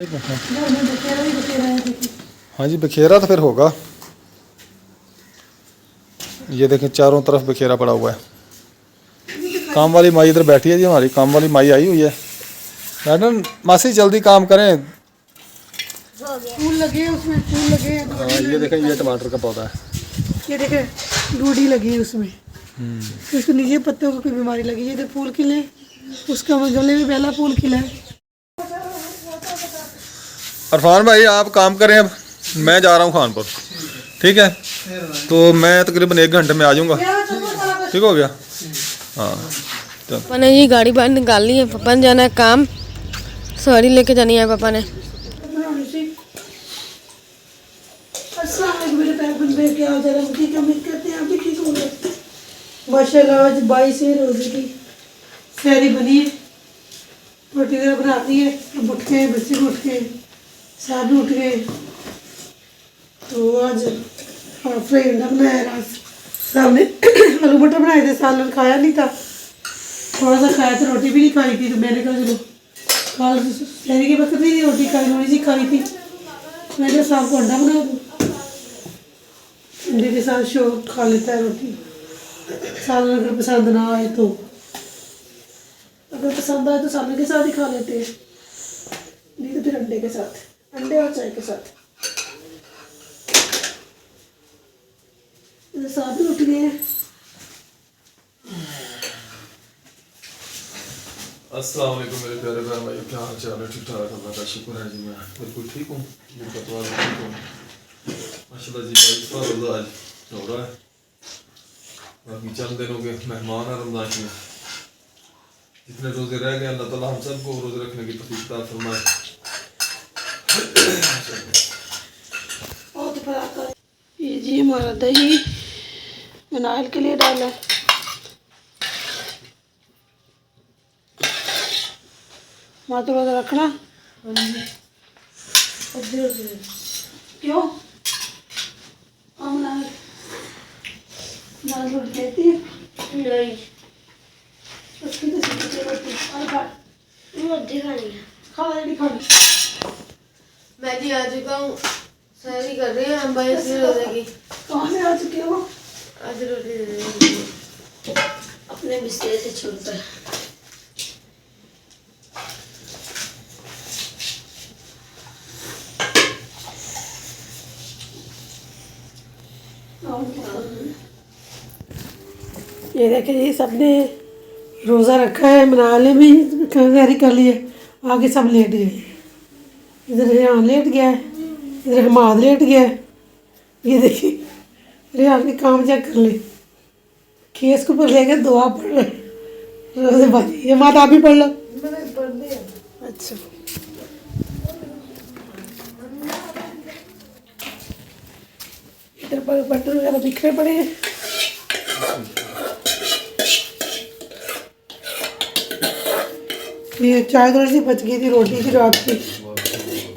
हाँ जी, बखेरा तो फिर होगा। ये देखें चारों तरफ बखेरा पड़ा हुआ है। काम वाली माई इधर बैठी है जी, हमारी काम वाली माई आई हुई है। मैडम मासी जल्दी काम करें। फूल लगे हैं उसमें, फूल लगे हैं। हाँ ये देखें, ये टमाटर का पौधा है। ये देखें डूडी लगी है उसमें। उसके नीचे पत्तों को कोई बीमारी लगी है। इधर फूल खिले, उसका गले में पहला फूल खिला है। अरफान भाई आप काम करें, अब मैं जा रहा हूँ खानपुर, ठीक है? तो मैं तकरीबन 1 घंटे में आ जाऊँगा, ठीक हो गया? हाँ चल। पापा ने जी गाड़ी बाहर निकाल ली है। पापा ने जाना है काम, सवारी लेके जानी है पापा ने। माशाल्लाह आज 22 रोज़े की सैरी बनी है। रोटी वगैरह बना दी है। अब उठ के बच्चे उठ के साहब भी उठ गए। तो आज फ्राई अंडा बनाया। रात साहब ने आलू मटर बनाए थे, सालन खाया नहीं था, थोड़ा सा खाया था, रोटी भी नहीं खाई थी। तो मैंने कहा चलो कल सैरी के वक्त नहीं रोटी खाई, थोड़ी सी खाई थी। मैंने कहा साहब को अंडा बना दूँ, अंडे के साथ शो खा लेता है रोटी। सालन अगर पसंद ना आए तो, अगर पसंद आए तो सालन के साथ ही खा लेते हैं, नहीं तो फिर अंडे के साथ, अंडे और चाय के साथ। साथ भी उठ गए। अस्सलाम वालेकुम मेरे प्यारे बहन भाई, क्या हाल चाल है? ठीक ठाक, अल्लाह का शुक्र है जी। मैं बिल्कुल ठीक हूँ, ठीक हूँ माशाल्लाह जी। भाई रोज़ा आज हो रहा है, बाकी चंद दिनों के मेहमान हैं रमज़ान के। जितने रोज़े रह गए अल्लाह ताला हम सबको रोज़े रखने की तौफीक अता फरमाए। ये जी हमारा दही नायल के लिए डाला है। मातो रोज़ा रखना क्यों? हम नाल रोटी कहती है नहीं, उसकी तो सीधी रोटी रोटी खानी है, खा नहीं खानी। मैं जी आ चुका हूँ, सैरी कर रही है हम 22 रोज़े की। कहाँ से आ चुके हो? आज रोटी दे देंगे अपने बिस्तर से छोड़कर। ये देखे जी, सबने रोज़ा रखा है, मनाले भी तैयारी कर ली है। आगे सब लेट गए। इधर रेहान लेट गया है, इधर हमाद लेट गया है। ये देखिए रेहान के काम चेक कर ले, केस को ऊपर लेकर दुआ पढ़ रहे रोज़े बाजी। ये माता आप भी पढ़ लो। अच्छा इधर पर बर्तन वगैरह बिखरे पड़े हैं। ये चाय थोड़ी सी बच गई थी, रोटी थी रात की,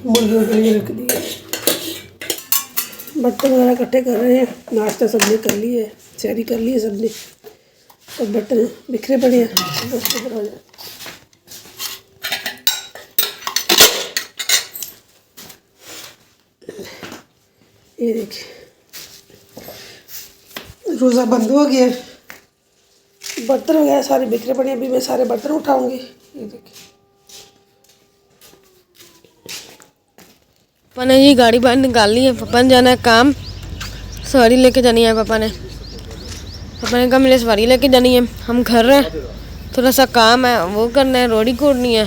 मुर्गियों के लिए रख दी है। बर्तन वगैरह इकट्ठे कर रहे हैं। नाश्ता सबने कर लिया है, सैरी कर ली है सबने, तो बर्तन बिखरे पड़े हैं। ये देखिए रोज़ा बंद हो गया, बर्तन वगैरह सारे बिखरे पड़े हैं। अभी मैं सारे बर्तन उठाऊंगी। ये देखिए पापा ने जी गाड़ी बाहर निकाल ली है। पापा ने जाना है काम, सवारी लेके जानी है पापा ने। पापा ने कहा मेरे सवारी लेके जानी है। हम घर हैं, थोड़ा सा काम है वो करना है, रोटी कोड़नी है।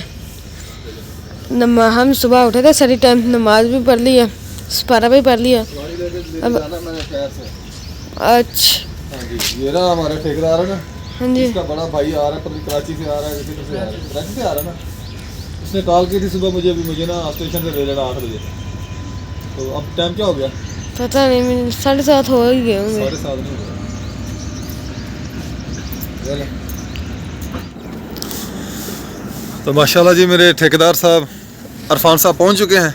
हम सुबह उठे थे सारी टाइम, नमाज भी पढ़ ली है, सपारा भी पढ़ लिया। अब अच्छा ये ना हमारा ठेकेदार है ना, हाँ जी, इसका बड़ा भाई आ रहा है, पता कराची से आ रहा है, किधर से आ रहा है, कराची से आ रहा है ना। उसने कॉल की थी सुबह मुझे ना स्टेशन से ले लेना 8 बजे। तो अब टाइम क्या हो गया? पता नहीं, 7:30 हो ही गए होंगे। 7:30 नहीं हुआ। तो माशाल्लाह जी मेरे ठेकेदार साहब अरफान साहब पहुंच चुके हैं।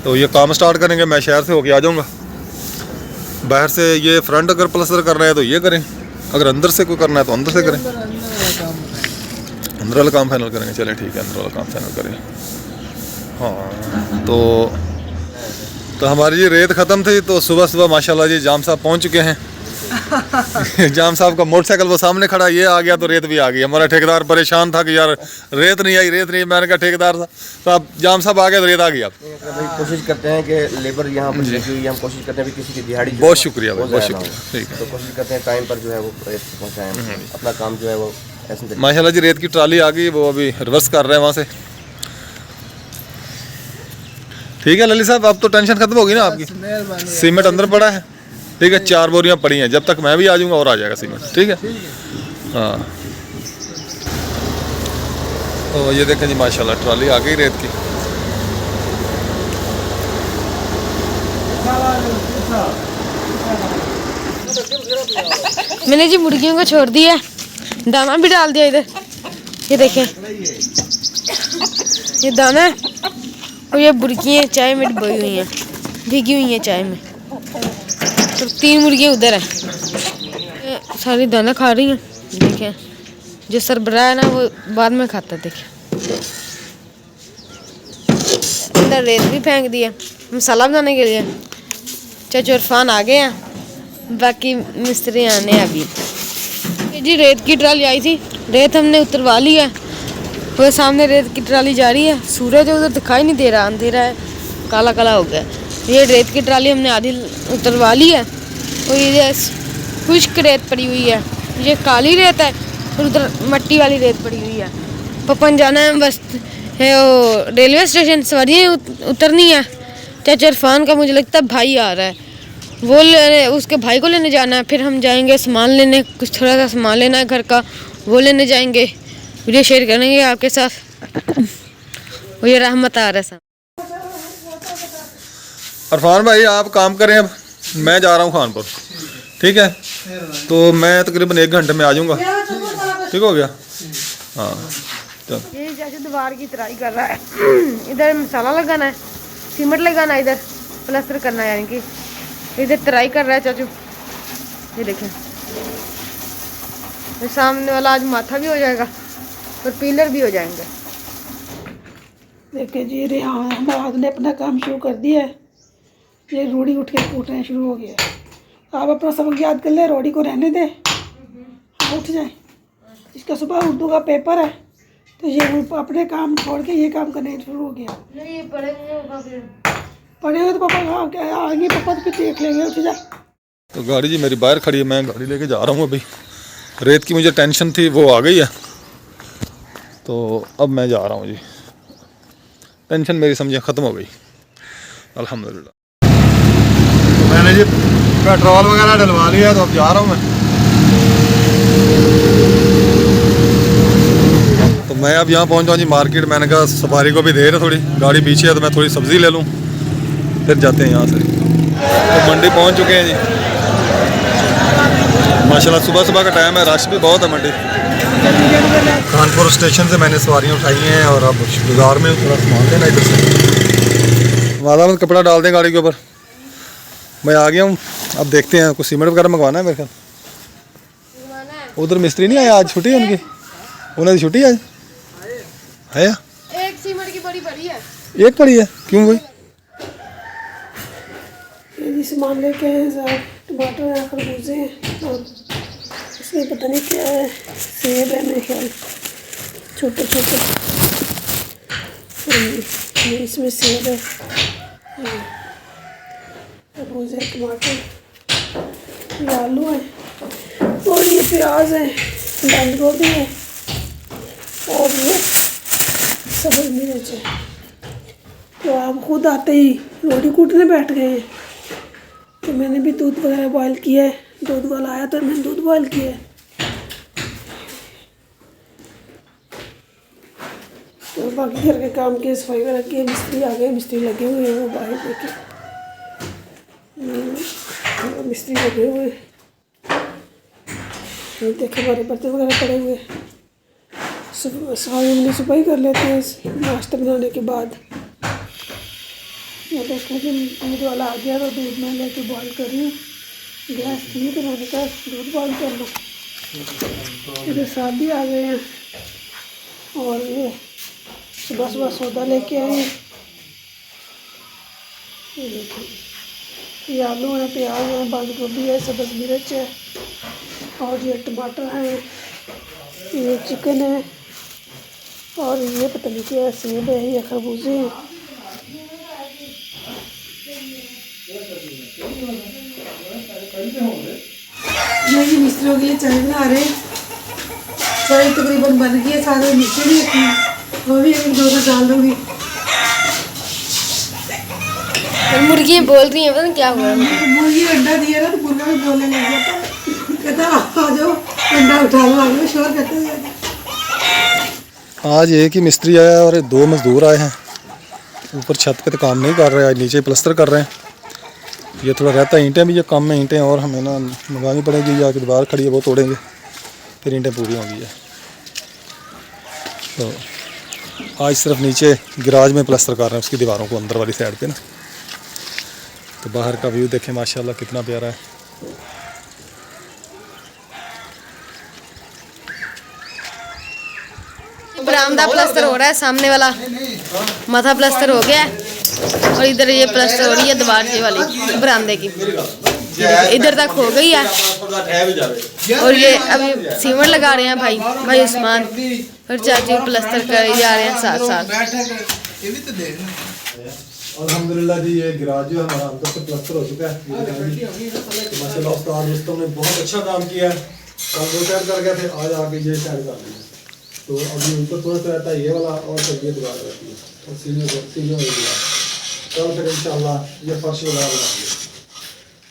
तो ये काम स्टार्ट करेंगे, मैं शहर से होके आ जाऊंगा। बाहर से ये फ्रंट अगर प्लस्तर करना है तो ये करें, अगर अंदर से कोई करना है तो अंदर से करें। अंदर वाला काम फाइनल करेंगे। चलें ठीक है, अंदर वाला काम फाइनल करें। हाँ तो हमारी जी रेत ख़त्म थी, तो सुबह सुबह माशाल्लाह जी जाम साहब पहुंच चुके हैं। जाम साहब का मोटरसाइकिल वो सामने खड़ा, ये आ गया तो रेत भी आ गई। हमारा ठेकेदार परेशान था कि यार रेत नहीं आई, रेत नहीं। मैंने कहा ठेकेदार साहब जाम साहब आ गए तो रेत आ गई। आप कोशिश करते हैं कि लेबर यहाँ पर लगी हुई है, हम कोशिश करते हैं कि किसी की दिहाड़ी जो बहुत है शुक्रिया वो भाई, बहुत ज़ाया ना शुक्रिया। हो। ठीक है, तो कोशिश करते हैं टाइम पर जो है वो रेत पहुँचाएँ, अपना काम जो है वो ऐसे तरीके माशाल्लाह जी रेत की ट्राली आ गई, वो अभी रिवर्स कर रहे हैं वहाँ से। ठीक है ललित साहब, अब तो टेंशन खत्म होगी ना आपकी। सीमेंट अंदर पड़ा है, ठीक है, 4 बोरियां पड़ी हैं, जब तक मैं भी आ जाऊंगा और आ जाएगा सीमेंट। ठीक है, हाँ। तो ये देखें जी माशाल्लाह ट्राली आ गई रेत की। मैंने जी मुर्गियों को छोड़ दिया, दाना भी डाल दिया इधर। ये देखें, ये दाना है और ये मुर्गियाँ चाय में डुबोई हुई हैं, भीगी हुई हैं चाय में। तो 3 मुर्गियाँ उधर हैं, ये सारी दाना खा रही हैं। देखें, जो सरबराह है ना वो बाद में खाता है। देखें, अंदर रेत भी फेंक दिया मसाला बनाने के लिए। चाचा इरफान आ गए हैं, बाकी मिस्त्री आने हैं अभी। ये जी रेत की ट्राली आई थी, रेत हमने उतरवा ली है। वो सामने रेत की ट्राली जा रही है, सूरज उधर दिखाई नहीं दे रहा, अंधेरा है, काला काला हो गया। ये रेत की ट्राली हमने आधी उतरवा ली है और ये खुश्क रेत पड़ी हुई है, ये काली रेत है और उधर मट्टी वाली रेत पड़ी हुई है। पपन जाना है बस है वो रेलवे स्टेशन, सवारी उतरनी है। चाचा इरफान का मुझे लगता है भाई आ रहा है, वो लेने उसके भाई को लेने जाना है। फिर हम जाएंगे सामान लेने, कुछ थोड़ा सा सामान लेना है घर का, वो लेने जाएंगे। वीडियो शेयर करेंगे आपके साथ। वो ये रहमत आ रहा है। इरफान भाई आप काम करें, अब मैं जा रहा हूँ खानपुर। ठीक है, तो मैं तकरीबन 1 घंटे में आ जाऊँगा। ठीक हो गया, हाँ। तो ये जैसे दीवार की तराई कर रहा है, इधर मसाला लगाना है, सीमेंट लगाना है, इधर प्लास्टर करना है, यानी कि इधर तराई कर रहा है चाचू। ये देखें, ये सामने वाला आज माथा भी हो जाएगा और पिलर भी हो जाएंगे। देखिए जी हमारे ने अपना काम शुरू कर दिया है। ये रोड़ी उठ के कूटना शुरू हो गया। आप अपना सबक याद कर ले, रोड़ी को रहने दें, हाँ उठ जाए। इसका सुबह उर्दू का पेपर है, तो ये अपने काम छोड़ के ये काम करने शुरू हो गया। नहीं पढ़े हुए तो पापा हाँ क्या आएंगे, पापा तो फिर देख लेंगे, उठ जा। तो गाड़ी जी मेरी बाहर खड़ी है, मैं गाड़ी लेके जा रहा हूँ अभी। रेत की मुझे टेंशन थी, वो आ गई है, तो अब मैं जा रहा हूँ जी। टेंशन मेरी समझिए ख़त्म हो गई अल्हम्दुलिल्लाह। तो मैंने जी पेट्रोल वगैरह डलवा लिया, तो अब जा रहा हूँ मैं। तो मैं अब यहाँ पहुँचा हूँ जी मार्केट। मैंने कहा सफारी को भी देर है थोड़ी, गाड़ी पीछे है, तो मैं थोड़ी सब्ज़ी ले लूँ, फिर जाते हैं यहाँ से। तो मंडी पहुँच चुके हैं जी माशाल्लाह। सुबह सुबह का टाइम है, रश भी बहुत है मंडी। कानपुर स्टेशन से मैंने सवारियाँ उठाई हैं और अब बाजार में थोड़ा सामान लेना इधर से। वादा में कपड़ा डाल दें गाड़ी के ऊपर। मैं आ गया हूँ, अब देखते हैं कुछ सीमेंट वगैरह मंगवाना है मेरे ख्याल। उधर मिस्त्री नहीं आया आज, छुट्टी है उनकी, उन्हें छुट्टी आज है। एक सीमेंट की बड़ी पड़ी है, एक पड़ी है, क्यों भाई? ये सामान लेके आए साहब, टमाटर है, खरबूजे हैं और इसमें पता नहीं क्या है, सेब है मेरे ख्याल, छोटे छोटे। ये इसमें सेब है, खरबूजे, टमाटर, ये आलू है और ये प्याज है, बंद गोभी है और ये सब्ज़ मिर्च है। तो आप खुद आते ही रोटी कूटने बैठ गए हैं, तो मैंने भी दूध वगैरह बॉयल किया है। दूध वाला आया तो मैंने दूध बॉयल किया है। तो बाकी घर के काम के सफाई वगैरह की, मिस्त्री आ गए, मिस्त्री लगे हुए हैं वो बाहर देखे, मिस्त्री लगे हुए देखे, हमारे बर्तन वगैरह पड़े हुए। सफाई हमने सुबह ही कर लेते हैं नाश्ता बनाने के बाद। मैं देखा कि दूध वाला आ गया तो दूध में लेके बॉयल कर रही हूँ। गैस थी तो मैंने कहा दूध बॉयल कर लो। इधर साथ भी आ गए हैं और ये सुबह सुबह सौदा लेके आए हैं। ये देखिए, ये आलू है, प्याज है, बंद गोभी है, सब्ज़ मिर्च है और ये टमाटर है, ये चिकन है और ये पता नहीं क्या सेब है या खरबूजे हैं। ये मिस्त्रियों के लिए चाय बना रहे हैं। चाय तकरीबन बन गई है, सारे नीचे भी रखी है, वो भी एक दो डाल दूँगी। मुर्गी बोल रही है, पता नहीं क्या हुआ। मुर्गी अंडा दिया ना तो मुर्गा भी बोलने लग गया था, कहता आ जाओ अंडा उठा लो, आ जाओ, शोर करते हुए। आज एक ही मिस्त्री आया और 2 मज़दूर आए हैं। ऊपर छत पे तो काम नहीं कर रहे हैं, आज नीचे प्लास्टर कर रहे हैं। ये थोड़ा रहता है, ईंटें भी ये कम में ईंटें और हमें ना मंगानी पड़ेगी, या कि दीवार खड़ी है वो तोड़ेंगे फिर ईंटें पूरी होंगी है। तो आज सिर्फ नीचे गैराज में प्लास्टर कर रहे हैं, उसकी दीवारों को अंदर वाली साइड पे ना। तो बाहर का व्यू देखें माशाल्लाह कितना प्यारा है। बरामदा प्लास्टर हो रहा है, सामने वाला माथा प्लास्टर हो गया है और इधर ये प्लास्टर हो रही है दीवार ये वाली बरामदे की, इधर तक हो गई है। और ये अभी सीमेंट लगा रहे हैं भाई उस्मान और चाची प्लास्टर कर जा रहे हैं साथ साथ। अल्हम्दुलिल्लाह जी, ये गैराज जो है हमारा अंदर से प्लास्टर हो चुका है। तो माशाल्लाह उस्ताद रुस्तम ने बहुत अच्छा काम किया है। कल वो साइड कर गया थे, आज आके ये साइड कर दिया। तो अभी ऊपर थोड़ा सा रहता है ये वाला और फिर ये दीवार रहती है और सीढ़ियों वाली दीवार। कल फिर इंशाल्लाह ये फर्श वगैरह बनाएंगे,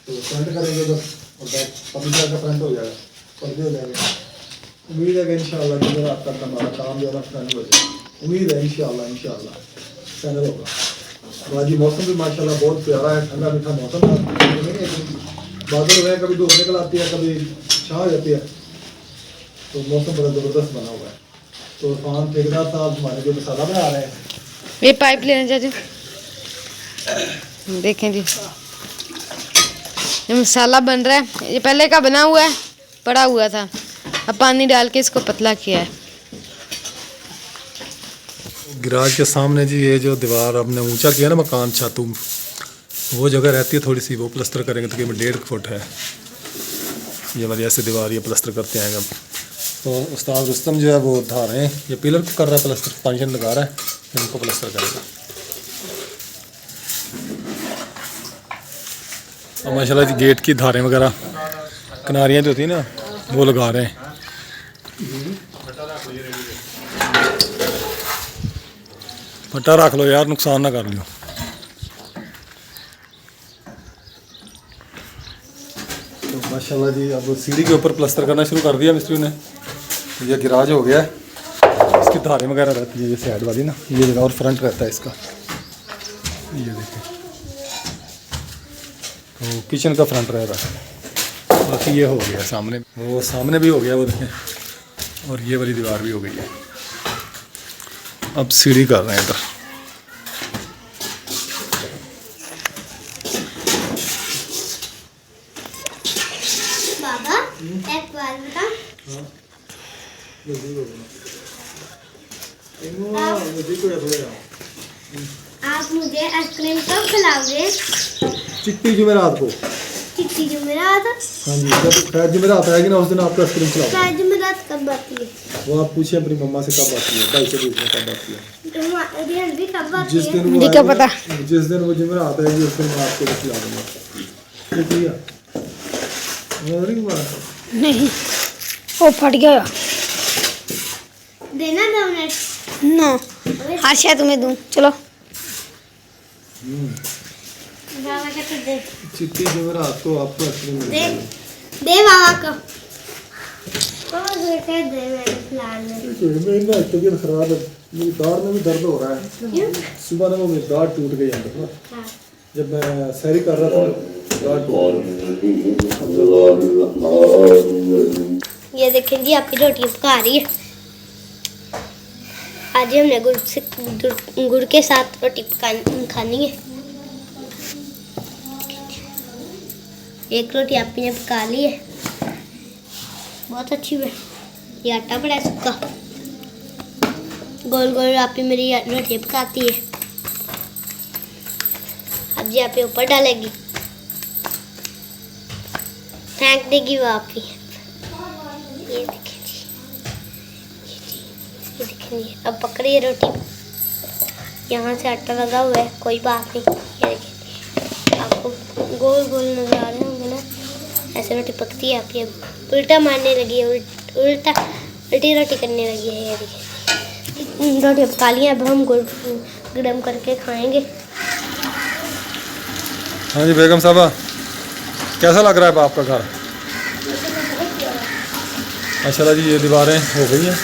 तो फ्रंट करेंगे तो और बैक पब्लिक का फ्रंट हो जाएगा, पर्दे हो जाएंगे। उम्मीद है कि इंशाल्लाह जो आपका हमारा काम जो है फ्रंट हो जाए, उम्मीद है इंशाल्लाह फाइनल होगा। आज मौसम भी माशाल्लाह बहुत प्यारा है, ठंडा मीठा मौसम है। बादल हुए, कभी धूप निकल आती है, कभी छाँव हो जाती है, तो मौसम बड़ा ज़बरदस्त बना हुआ है। तो इरफान ठेकेदार साहब हमारे जो मसाला बना रहे हैं, ये पाइप लेना चाची, देखें जी ये मसाला बन रहा है। ये पहले का बना हुआ है, पड़ा हुआ था, अब पानी डाल के इसको पतला किया है। गैराज के सामने जी ये जो दीवार हमने ऊंचा किया ना मकान छत, वो जगह रहती है थोड़ी सी, वो प्लास्टर करेंगे तकरीबन 1.5 फुट है ये वाली ऐसे दीवार, ये प्लास्टर करते हैं अब। तो उस्ताद रुस्तम जो है वो उठा रहे हैं, ये पिलर को कर रहा है प्लास्टर, पानी लगा रहा है, फिर इनको प्लास्टर करेगा। और माशाल्लाह जी गेट की धारें वगैरह किनारियाँ जो होती हैं ना वो लगा रहे हैं। फटा रख लो यार, नुकसान ना कर लियो। तो माशाल्लाह जी अब सीढ़ी के ऊपर प्लास्टर करना शुरू कर दिया मिस्त्री ने। तो ये गैराज हो गया है, इसकी धारें वगैरह रहती है ये साइड वाली ना, ये जगह और फ्रंट रहता है इसका, ये देखिए। तो किचन का फ्रंट रहेगा, बाकी ये हो गया सामने, वो सामने भी हो गया वो देखें, और ये वाली दीवार भी हो गई है। अब सीढ़ी कर रहे हैं इधर। बाबा एक बात बता, आप मुझे आइसक्रीम कब खिलाओगे? चिट्टी जुमेरात को। चिट्ठी जुमेरात? हाँ जी, जब खैर जुमेरात आएगी ना उस दिन आपको आइसक्रीम खिलाऊंगा। शायद जुमेरात कब आती है? वो आप पूछिए अपनी मम्मा से कब आती है, भाई से पूछना कब आती है। तुम्हारी हल्दी कब आती जिस है? दिन मुझे क्या पता। जिस दिन वो जुमेरात आएगी उस दिन मैं आपको खिला दूंगा। ठीक है, नहीं वो फट गया। देना 2 मिनट। नो आशा तुम्हें दूं, चलो। बाबा का तो दे चिट्टी जुमेरात को आपको आइसक्रीम दे मिलेगी। दे बाबा को। बाबा दे मेरे प्लान में। मेरी ना तबीयत खराब है, मेरी दाढ़ में भी दर्द हो रहा है। क्यों? सुबह ना वो मेरी दाढ़ टूट गई अंदर ना, हाँ। जब मैं सैरी कर रहा था दाढ़ टूट गई। ये देखें जी आपकी रोटी पका रही है। आज हमने गुड़ के साथ रोटी खानी है। एक रोटी आपी ने पका ली है, बहुत अच्छी है। ये आटा बड़ा है सूखा, गोल गोल आपी मेरी रोटी पकाती है। सब्जी आप ऊपर डालेगी, फेंक देगी वो आप ही। ये देखें जी, ये देखें जी। अब पकड़िए रोटी, यहाँ से आटा लगा हुआ है, कोई बात नहीं। ये देखें, आपको गोल गोल नजर आ रहे होंगे ना, ऐसे रोटी पकती है आपकी। अब उल्टा मारने लगी है, उल्टी रोटी करने लगी है। ये देखिए रोटी अब पका ली है, अब हम गरम करके खाएंगे। हाँ जी बेगम साहबा, कैसा लग रहा है आपका घर? माशाल्लाह जी, ये दीवारें हो गई हैं।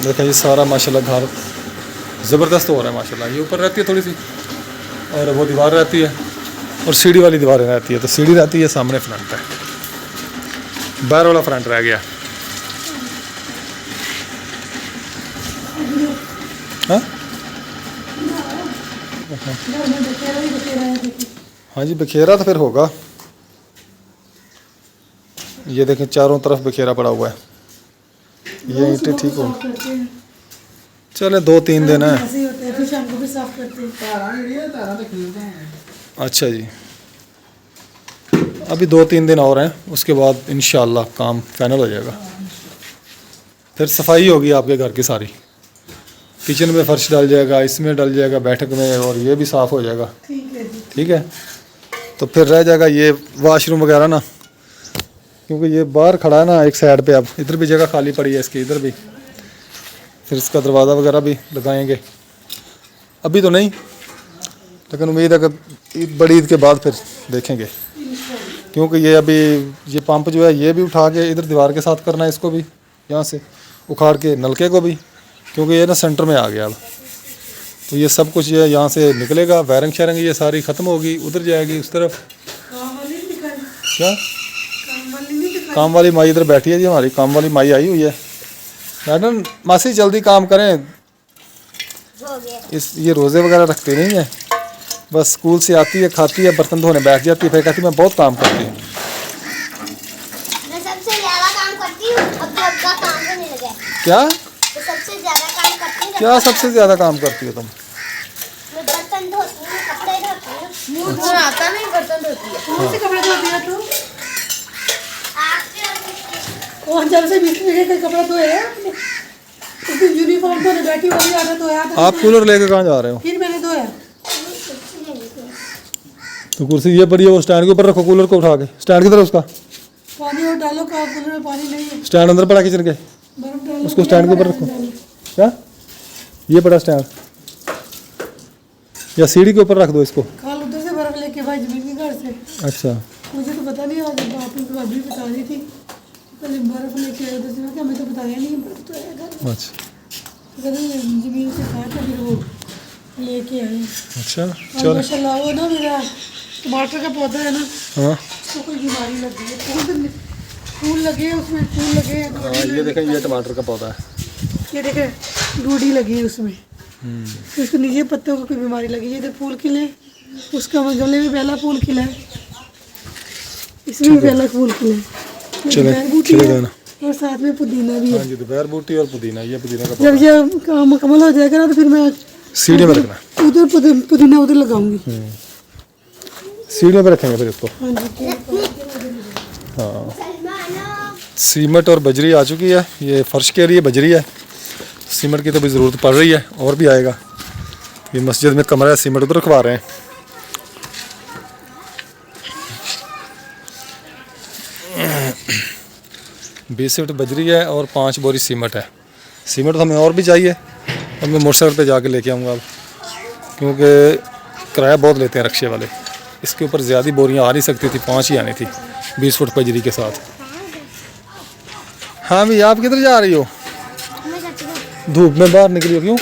देखें ये सारा माशाल्लाह घर ज़बरदस्त हो रहा है माशाल्लाह। ये ऊपर रहती है थोड़ी सी, और वो दीवार रहती है, और सीढ़ी वाली दीवारें रहती है। तो सीढ़ी रहती है, सामने फ्रंट है, बाहर वाला फ्रंट रह गया। हाँ हाँ जी, बखेरा तो फिर होगा। ये देखें चारों तरफ बखेरा पड़ा हुआ है। ये ईंटें ठीक हो, चले 2-3 दिन है। ऐसे ही होते हैं, फिर शाम को भी साफ करते हैं। अच्छा जी, अभी 2-3 दिन और हैं, उसके बाद इंशाल्लाह काम फाइनल हो जाएगा। फिर सफाई होगी आपके घर की सारी, किचन में फर्श डाल जाएगा, इसमें डाल जाएगा, बैठक में, और ये भी साफ़ हो जाएगा। ठीक है, तो फिर रह जाएगा ये वाशरूम वगैरह ना, क्योंकि ये बाहर खड़ा है ना एक साइड पे। अब इधर भी जगह खाली पड़ी है इसकी, इधर भी। फिर इसका दरवाज़ा वगैरह भी लगाएंगे, अभी तो नहीं, लेकिन उम्मीद है कि बड़ी ईद के बाद फिर देखेंगे। क्योंकि ये अभी ये पंप जो है ये भी उठा के इधर दीवार के साथ करना है, इसको भी यहाँ से उखाड़ के नलके को भी, क्योंकि ये ना सेंटर में आ गया अब। तो ये सब कुछ ये यहाँ से निकलेगा, वायरिंग शायरिंग ये सारी ख़त्म होगी, उधर जाएगी उस तरफ। क्या काम वाली माई इधर बैठी है जी, हमारी काम वाली माई आई हुई है। मैडम मासी जल्दी काम करें, ये रोज़े वगैरह रखते नहीं है, बस स्कूल से आती है, खाती है, बर्तन धोने बैठ जाती है, फिर कहती है मैं बहुत काम करती हूँ। मैं सबसे ज्यादा काम करती हूँ, अब तो अब्बा काम करने लगा है। क्या तो सबसे ज्यादा काम करती हूँ। क्या सबसे ज़्यादा काम करती हो तुम? मैं बर्तन धोती हूँ, कपड़े धोती हूँ। मुझे आता नहीं, बर्तन धोती है। कौन से कपड़े धोती है तू? आपके और किसके? कौन जब से बिस्तर के कपड़ा धोए हैं आपने? उस दिन यूनिफॉर्म धोने बैठी वाली आना धोया था। आप कूलर लेके कहाँ जा रहे हो? फिर मैंने धोया। तो कुर्सी ये पड़ी है, वो स्टैंड के ऊपर रखो, कूलर को उठा के। स्टैंड की तरफ उसका पानी और डालो, का कूलर में पानी नहीं है, स्टैंड अंदर पड़ा किचन के, बर्फ डालो। उसको स्टैंड के ऊपर रखो। क्या ये पड़ा स्टैंड, या सीढ़ी के ऊपर रख दो इसको। कल उधर से बर्फ लेके भाई जमीन के घर से। अच्छा, मुझे तो पता नहीं, आज बापू की भाभी बता रही थी पहले बर्फ लेके आए उधर से। मैं क्या, हमें तो बताया नहीं, बर्फ तो है घर। अच्छा जमीन से खाया था, फिर वो लेके आए। अच्छा, और चलो। माशाल्लाह वो ना मेरा टमाटर का पौधा है ना, हाँ उसको कोई बीमारी लग गई है। फूल लगे हैं उसमें, फूल लगे हैं। हाँ, ये देखें, ये टमाटर का पौधा है। ये देखें डूडी लगी है उसमें, तो इसको नीचे पत्तों को कोई बीमारी लगी है। इधर फूल खिले, उसका गमले में पहला फूल खिला है, इसमें भी पहला फूल खिला है। चले दोपहर बूटी चले है, जाना। और साथ में पुदीना भी है। हाँ जी, दोपहर बूटी और पुदीना, ये पुदीना का जब पौधा ये काम मुकम्मल हो जाएगा ना, तो फिर मैं सीढ़ी में रखना है। उधर पुदीना उधर लगाऊंगी। सीढ़ी में रखेंगे फिर इसको। हाँ जी, हाँ, सीमेंट और बजरी आ चुकी है, ये फर्श के लिए बजरी है, सीमेंट की तो भी ज़रूरत पड़ रही है, और भी आएगा। ये मस्जिद में कमरा है, सीमेंट उधर रखवा रहे हैं। बीस फीट बजरी है और 5 बोरी सीमेंट है। सीमेंट तो हमें और भी चाहिए, और मैं मोटरसाइकिल पे जाके लेके आऊँगा अब, क्योंकि किराया बहुत लेते हैं रक्शे वाले। इसके ऊपर ज़्यादा बोरियाँ आ नहीं सकती थी, 5 ही आनी थी 20 फुट बजरी के साथ। हाँ भाई, आप किधर जा रही हो? मैं जाती हूँ। धूप में बाहर निकली हो क्यों?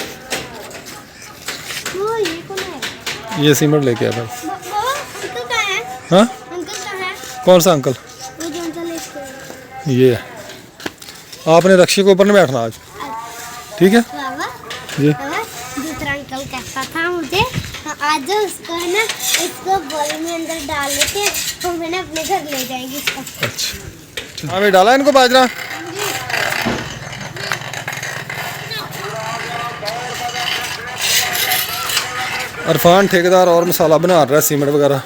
वो ये कौन है? ये सीमेंट लेके आया भाई। बाबा अंकल कहाँ है? हाँ, अंकल कहाँ है? कौन सा अंकल? वो जो अंकल लेके ये है। आपने रक्शे के ऊपर नहीं बैठना आज, ठीक है बाबा जी? बाबा दूसरा अंकल कहता था मुझे, आज उसको है ना, इसको बॉल में अंदर डाल लेते हैं, हम है ना अपने घर ले जाएंगे इसको। अच्छा हाँ भाई डाला इनको बाजरा। इरफान ठेकेदार और मसाला बना रहा है सीमेंट वगैरह।